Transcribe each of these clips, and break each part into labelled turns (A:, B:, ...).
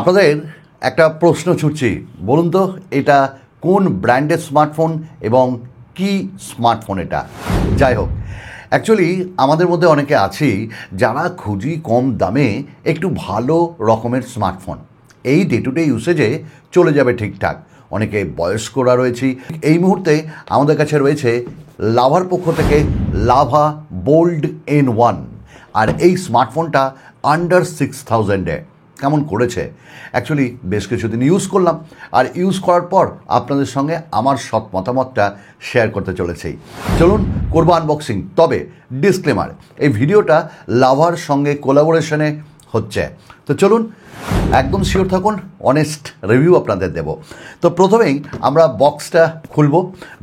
A: আপনাদের একটা প্রশ্ন ছুটছি, বলুন তো এটা কোন ব্র্যান্ডের স্মার্টফোন এবং কি স্মার্টফোন এটা? যাই হোক, অ্যাকচুয়ালি আমাদের মধ্যে অনেকে আছি যারা খুঁজি কম দামে একটু ভালো রকমের স্মার্টফোন, এই ডে টু ডে ইউসেজে চলে যাবে ঠিকঠাক। অনেকে বয়স্করা রয়েছি। এই মুহূর্তে আমাদের কাছে রয়েছে লাভার পক্ষ থেকে লাভা বোল্ড N1, আর এই স্মার্টফোনটা আন্ডার 6000-এ কেমন করেছে। অ্যাকচুয়ালি বেশ কিছুদিন ইউজ করলাম, আর ইউজ করার পর আপনাদের সঙ্গে আমার সৎ মতামতটা শেয়ার করতে চলেছি। চলুন করবো আনবক্সিং। তবে ডিসক্লেমার, এই ভিডিওটা লাভার সঙ্গে কোলাবোরেশনে হচ্ছে, তো চলুন একদম শিওর থাকুন, অনেস্ট রিভিউ আপনাদের দেব। তো প্রথমেই আমরা বক্সটা খুলব।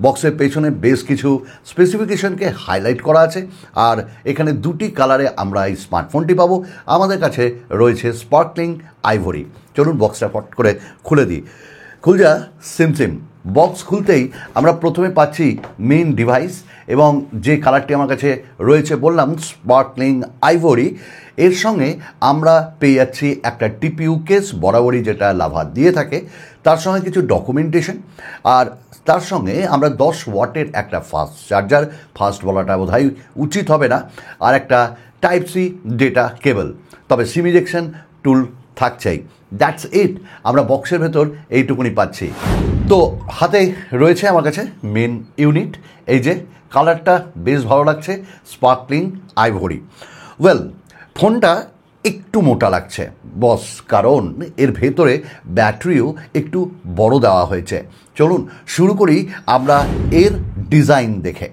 A: বক্সের পেছনে বেশ কিছু স্পেসিফিকেশনকে হাইলাইট করা আছে, আর এখানে দুটি কালারে আমরা এই স্মার্টফোনটি পাবো। আমাদের কাছে রয়েছে স্পার্কলিং আইভরি। চলুন বক্সটা ফট করে খুলে দিই। খুলজা সিমসিম। বক্স খুলতেই আমরা প্রথমে পাচ্ছি মেইন ডিভাইস, এবং যে কালারটি আমার কাছে রয়েছে বললাম স্পার্কলিং আইভরি। এর সঙ্গে আমরা পেয়ে যাচ্ছি একটা টিপিইউ কেস, বরাবরই যেটা লাভা দিয়ে থাকে, তার সঙ্গে কিছু ডকুমেন্টেশন, আর তার সঙ্গে আমরা 10 ওয়াটের একটা ফাস্ট চার্জার, ফাস্ট বলাটা বোধহয় উচিত হবে না, আর একটা টাইপ সি ডেটা কেবল। তবে সিম ইজেকশন টুল থাকছেই। দ্যাটস ইট, আমরা বক্সের ভেতর এইটুকুনি পাচ্ছি। তো হাতে রয়েছে আমার কাছে মেন ইউনিট। এই যে কালারটা বেশ ভালো লাগছে, স্পার্কলিং আইভরি। ওয়েল, ফোনটা একটু মোটা লাগছে বস, কারণ এর ভেতরে ব্যাটারিও একটু বড় দেওয়া হয়েছে। চলুন শুরু করি আমরা এর ডিজাইন দেখে।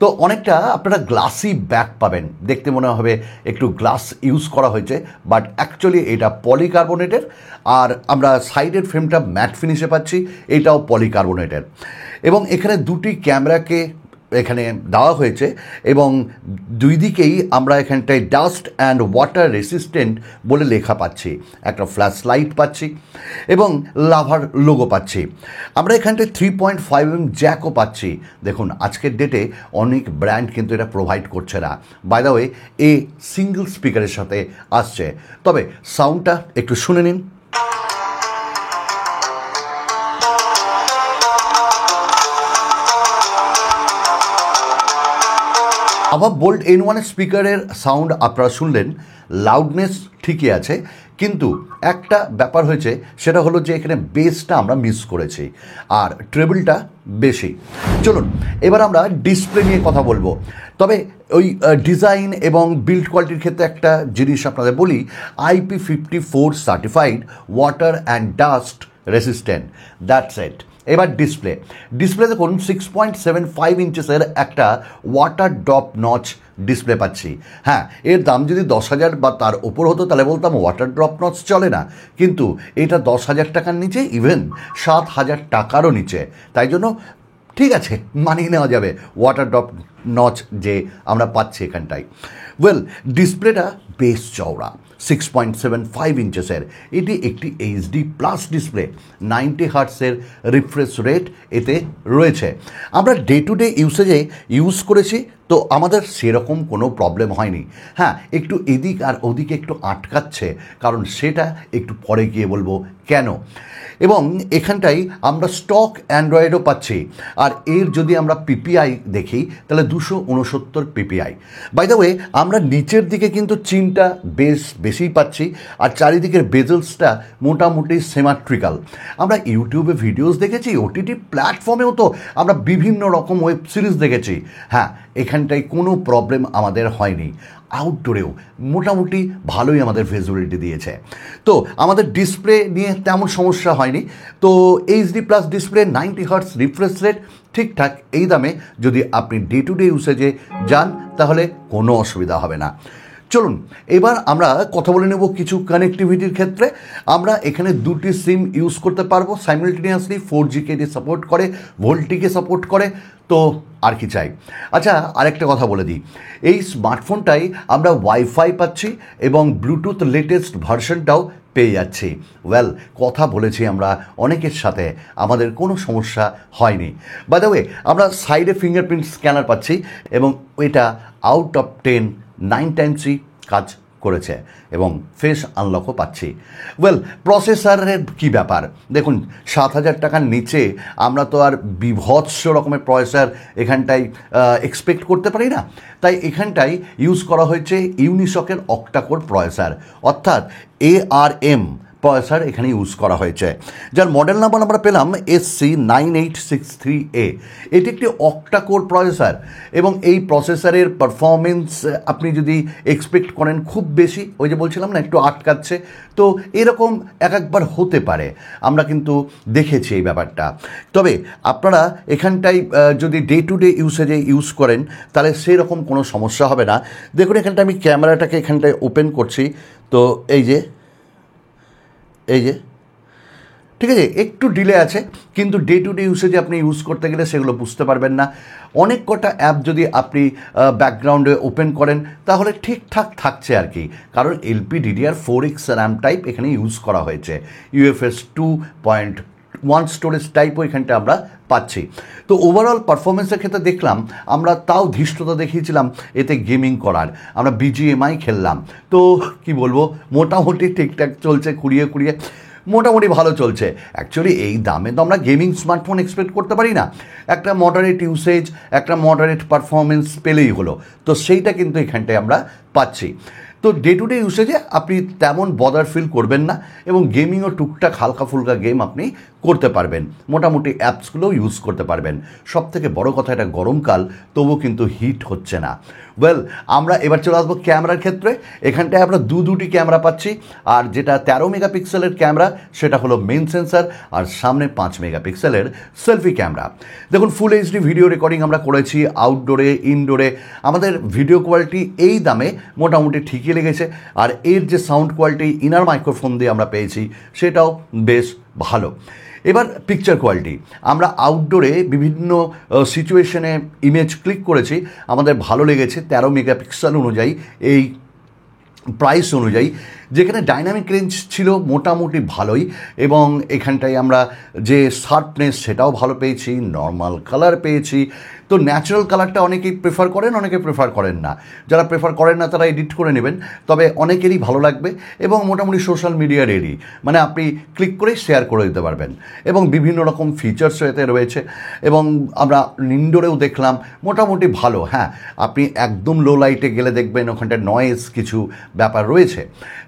A: তো অনেকটা আপনারা গ্লাসি ব্যাক পাবেন, দেখতে মনে হবে একটু গ্লাস ইউজ করা হয়েছে, বাট অ্যাকচুয়ালি এটা পলিকার্বনেটের। আর আমরা সাইডের ফ্রেমটা ম্যাট ফিনিশে পাচ্ছি, এটাও পলিকার্বনেটের। এবং এখানে দুটি ক্যামেরাকে এখানে দেওয়া হয়েছে, এবং দুই দিকেই আমরা এখানটায় ডাস্ট অ্যান্ড ওয়াটার রেসিস্ট্যান্ট বলে লেখা পাচ্ছি। একটা ফ্ল্যাশ লাইট পাচ্ছি এবং লাভার লোগো পাচ্ছি। আমরা এখানটায় 3.5mm জ্যাকও পাচ্ছি। দেখুন, আজকের ডেটে অনেক ব্র্যান্ড কিন্তু এটা প্রোভাইড করছে না। By the way, a single স্পিকারের সাথে আসছে। তবে সাউন্ডটা একটু শুনে নিন। আবার বোল্ড N1 স্পিকারের সাউন্ড আপনারা শুনলেন, লাউডনেস ঠিকই আছে, কিন্তু একটা ব্যাপার হয়েছে, সেটা হলো যে এখানে বেসটা আমরা মিস করেছি, আর ট্রেবলটা বেশি। চলুন এবার আমরা ডিসপ্লে নিয়ে কথা বলবো। তবে ওই ডিজাইন এবং বিল্ড কোয়ালিটির ক্ষেত্রে একটা জিনিস আপনাদের বলি, IP54 certified, water and dust resistant, that's it. এবার ডিসপ্লে দেখুন 6.75 ইঞ্চেসের একটা ওয়াটার ড্রপ নচ ডিসপ্লে পাচ্ছি। হ্যাঁ, এর দাম যদি 10,000 বা তার ওপর হতো তাহলে বলতাম ওয়াটার ড্রপ নচ চলে না, কিন্তু এটা 10,000 টাকার নিচে, ইভেন 7,000 টাকারও নিচে, তাই জন্য ঠিক আছে, মানিয়ে নেওয়া যাবে ওয়াটার ড্রপ নচ যে আমরা পাচ্ছি এখানটায়। ওয়েল, ডিসপ্লেটা বেশ চওড়া, 6.75 ইঞ্চেসের। এটি একটি HD+ ডিসপ্লে, 90 হার্টসের রিফ্রেশ রেট এতে রয়েছে। আমরা ডে টু ডে ইউসেজে ইউজ করেছি, তো আমাদের সেরকম কোনো প্রবলেম হয়নি। হ্যাঁ, একটু এদিক আর ওদিকে একটু আটকাচ্ছে, কারণ সেটা একটু পরে গিয়ে বলবো কেন। এবং এখানটাই আমরা স্টক অ্যান্ড্রয়েডও পাচ্ছি, আর এর যদি আমরা PPI দেখি তাহলে 269 PPI। বাই দ্য ওয়ে, আমরা নিচের দিকে কিন্তু চিনটা বেশ বেশিই পাচ্ছি, আর চারিদিকের বেজেলসটা মোটামুটি সিমেট্রিক্যাল। আমরা ইউটিউবে ভিডিওস দেখেছি, OTT প্ল্যাটফর্মেও তো আমরা বিভিন্ন রকম ওয়েব সিরিজ দেখেছি। হ্যাঁ, এখানটায় কোনো প্রবলেম আমাদের হয়নি। আউটডোরেও মোটামুটি ভালোই আমাদের ভিজিবিলিটি দিয়েছে, তো আমাদের ডিসপ্লে নিয়ে তেমন সমস্যা হয়নি। তো HD+ display, 90 hertz refresh rate, ঠিকঠাক এই দামে যদি আপনি ডে টু ডে ইউসেজে যান তাহলে কোনো অসুবিধা হবে না। চলুন এবার আমরা কথা বলে নেব কিছু কানেক্টিভিটির ক্ষেত্রে। আমরা এখানে দুটি সিম ইউজ করতে পারবো সাইমালটেনিয়াসলি। 4G সাপোর্ট করে, ভোল্টিকে সাপোর্ট করে, তো আর কি চাই। আচ্ছা, আরেকটা কথা বলে দিই, এই স্মার্টফোনটাই আমরা ওয়াইফাই পাচ্ছি এবং ব্লুটুথ লেটেস্ট ভার্সনটাও পেয়ে যাচ্ছি। ওয়েল, কথা বলেছি আমরা অনেকের সাথে, আমাদের কোনো সমস্যা হয়নি। বাই দ্য ওয়ে, আমরা সাইডে ফিঙ্গারপ্রিন্ট স্ক্যানার পাচ্ছি, এবং এটা আউট অফ 10 9 টাইমসই কাজ করেছে এবং ফেস আনলকও পাচ্ছি। ওয়েল, প্রসেসরের কী ব্যাপার দেখুন, 7,000 টাকার নিচে আমরা তো আর বিভৎস রকমের প্রসেসর এখানটায় এক্সপেক্ট করতে পারি না। তাই এখানটায় ইউজ করা হয়েছে ইউনিসকের অক্টাকোর প্রসেসর, অর্থাৎ ARM প্রসেসর এখানে ইউজ করা হয়েছে, যার মডেল নাম্বার আমরা পেলাম SC9863A। এটি একটি অক্টাকোর প্রসেসর এবং এই প্রসেসরের পারফরমেন্স আপনি যদি এক্সপেক্ট করেন খুব বেশি, ওই যে বলছিলাম না একটু আটকাচ্ছে, তো এরকম একবার হতে পারে, আমরা কিন্তু দেখেছি এই ব্যাপারটা। তবে আপনারা এখানটায় যদি ডে টু ডে ইউসেজে ইউজ করেন তাহলে সেই রকম কোনো সমস্যা হবে না। দেখুন এখানটা আমি ক্যামেরাটাকে এখানটায় ওপেন করছি, তো এই যে ঠিক আছে, একটু ডিলে আছে, কিন্তু ডে টু ডে ইউসেজে আপনি ইউজ করতে গেলে সেগুলো বুঝতে পারবেন না। অনেক কটা অ্যাপ যদি আপনি ব্যাকগ্রাউন্ডে ওপেন করেন তাহলে ঠিকঠাক থাকছে আর কি, কারণ LPDDR4X র্যাম টাইপ এখানে ইউজ করা হয়েছে, UFS 2.1 স্টোরেজ টাইপও এখানটা আমরা পাচ্ছি। তো ওভারঅল পারফরমেন্সের ক্ষেত্রে দেখলাম আমরা তাও ধৃষ্টতা দেখিয়েছিলাম এতে গেমিং করার, আমরা BGMI খেললাম, তো কি বলবো মোটামুটি ঠিকঠাক চলছে, কুড়িয়ে মোটামুটি ভালো চলছে। অ্যাকচুয়ালি এই দামে তো আমরা গেমিং স্মার্টফোন এক্সপেক্ট করতে পারি না, একটা মডারেট ইউসেজ, একটা মডারেট পারফরমেন্স পেলেই হলো, তো সেইটা কিন্তু এখানটায় আমরা পাচ্ছি। তো ডে টু ডে ইউসেজে আপনি তেমন বদার ফিল করবেন না এবং গেমিংও টুকটাক হালকা ফুলকা গেম আপনি করতে পারবেন, মোটামুটি অ্যাপসগুলোও ইউজ করতে পারবেন। সব থেকে বড়ো কথা, এটা গরমকাল তবুও কিন্তু হিট হচ্ছে না। ওয়েল, আমরা এবার চলে আসবো ক্যামেরার ক্ষেত্রে। এখানটায় আমরা দুটি ক্যামেরা পাচ্ছি, আর যেটা 13 মেগাপিক্সেলের ক্যামেরা সেটা হলো মেন সেন্সার, আর সামনে 5 মেগাপিক্সেলের সেলফি ক্যামেরা। দেখুন ফুল HD ভিডিও রেকর্ডিং আমরা করেছি আউটডোরে ইনডোরে, আমাদের ভিডিও কোয়ালিটি এই দামে মোটামুটি ঠিকই লেগেছে, আর এর যে সাউন্ড কোয়ালিটি ইনার মাইক্রোফোন দিয়ে আমরা পেয়েছি সেটাও বেশ ভালো। এবার পিকচার কোয়ালিটি, আমরা আউটডোরে বিভিন্ন সিচুয়েশনে ইমেজ ক্লিক করেছি, আমাদের ভালো লেগেছে 13 মেগাপিক্সেল অনুযায়ী, এই প্রাইস অনুযায়ী, যেখানে ডাইনামিক রেঞ্জ ছিল মোটামুটি ভালোই, এবং এখানটায় আমরা যে শার্পনেস সেটাও ভালো পেয়েছি, নর্মাল কালার পেয়েছি। তো ন্যাচারাল কালারটা অনেকেই প্রেফার করেন, অনেকে প্রেফার করেন না, যারা প্রেফার করেন না তারা এডিট করে নেবেন, তবে অনেকেরই ভালো লাগবে এবং মোটামুটি সোশ্যাল মিডিয়া রেডি, মানে আপনি ক্লিক করেই শেয়ার করে দিতে পারবেন, এবং বিভিন্ন রকম ফিচার্স এতে রয়েছে। এবং আমরা ইনডোরেও দেখলাম মোটামুটি ভালো। হ্যাঁ, আপনি একদম লো লাইটে গেলে দেখবেন ওখানটায় নয়েজ কিছু ব্যাপার রয়েছে।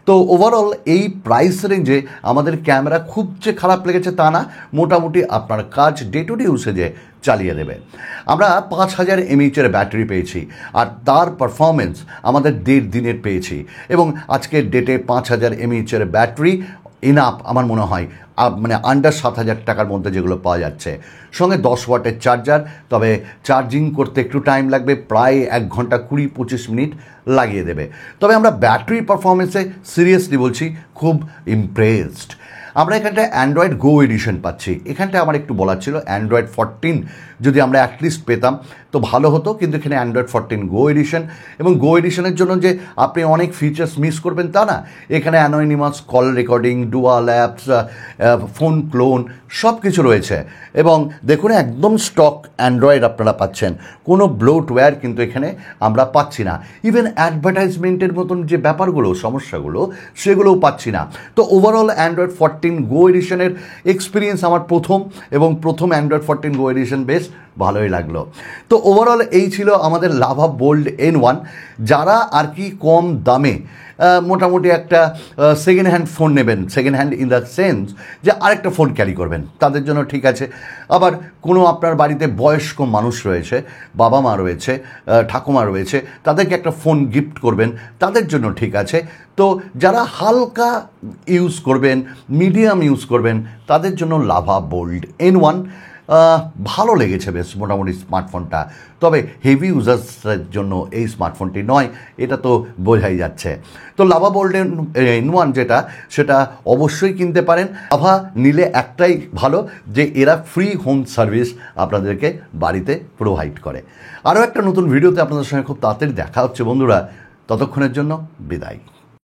A: তো ওভারঅল এই প্রাইস রেঞ্জে আমাদের ক্যামেরা খুব যে খারাপ লেগেছে তা না, মোটামুটি আপনার কাজ ডে টু ডে ইউসেজে চালিয়ে দেবে। আমরা 5000 mAh ব্যাটারি পেয়েছি, আর তার পারফরমেন্স আমাদের 1.5 দিনের পেয়েছি, এবং আজকের ডেটে 5000 mAh ব্যাটারি ইনাফ আমার মনে হয়, মানে আন্ডার 7000 টাকার মধ্যে যেগুলো পাওয়া যাচ্ছে, সঙ্গে 10 ওয়াটের চার্জার। তবে চার্জিং করতে একটু টাইম লাগবে, প্রায় 1 ঘন্টা 20-25 মিনিট লাগিয়ে দেবে। তবে আমরা ব্যাটারি পারফরমেন্সে সিরিয়াসলি বলছি খুব ইমপ্রেসড। আমরা এখানটায় অ্যান্ড্রয়েড গো এডিশন পাচ্ছি, এখানটায় আমার একটু বলার ছিল অ্যান্ড্রয়েড 14 যদি আমরা অ্যাটলিস্ট পেতাম তো ভালো হতো, কিন্তু এখানে অ্যান্ড্রয়েড 14 গো এডিশন, এবং গো এডিশনের জন্য যে আপনি অনেক ফিচার্স মিস করবেন তা না, এখানে anonymous call recording, dual apps, phone clone সব কিছু রয়েছে। এবং দেখুন একদম স্টক অ্যান্ড্রয়েড আপনারা পাচ্ছেন, কোনো ব্লোটওয়্যার কিন্তু এখানে আমরা পাচ্ছি না, ইভেন অ্যাডভার্টাইজমেন্টের মতন যে ব্যাপারগুলো সমস্যাগুলো সেগুলোও পাচ্ছি না। তো ওভারঅল অ্যান্ড্রয়েড 14 গো এডিশনের এক্সপিরিয়েন্স আমার প্রথম অ্যান্ড্রয়েড 14 গো এডিশন বেশ ভালোই লাগলো। তো ওভারঅল এই ছিল আমাদের লাভা বোল্ড N1। যারা আর কি কম দামে মোটামুটি একটা সেকেন্ড হ্যান্ড ফোন নেবেন, second hand in the sense যে আরেকটা ফোন ক্যারি করবেন, তাদের জন্য ঠিক আছে। আবার কোনো আপনার বাড়িতে বয়স্ক মানুষ রয়েছে, বাবা মা রয়েছে, ঠাকুমা রয়েছে, তাদেরকে একটা ফোন গিফট করবেন, তাদের জন্য ঠিক আছে। তো যারা হালকা ইউজ করবেন, মিডিয়াম ইউজ করবেন, তাদের জন্য লাভা বোল্ড N1 ভালো লেগেছে বেশ মোটামুটি স্মার্টফোনটা। তবে হেভি ইউজার্সের জন্য এই স্মার্টফোনটি নয়, এটা তো বোঝাই যাচ্ছে। তো লাভা বোল্ড N1 যেটা, সেটা অবশ্যই কিনতে পারেন। লাভা নিলে একটাই ভালো যে এরা ফ্রি হোম সার্ভিস আপনাদেরকে বাড়িতে প্রোভাইড করে। আরও একটা নতুন ভিডিওতে আপনাদের সঙ্গে খুব তাড়াতাড়ি দেখা হচ্ছে বন্ধুরা, ততক্ষণের জন্য বিদায়।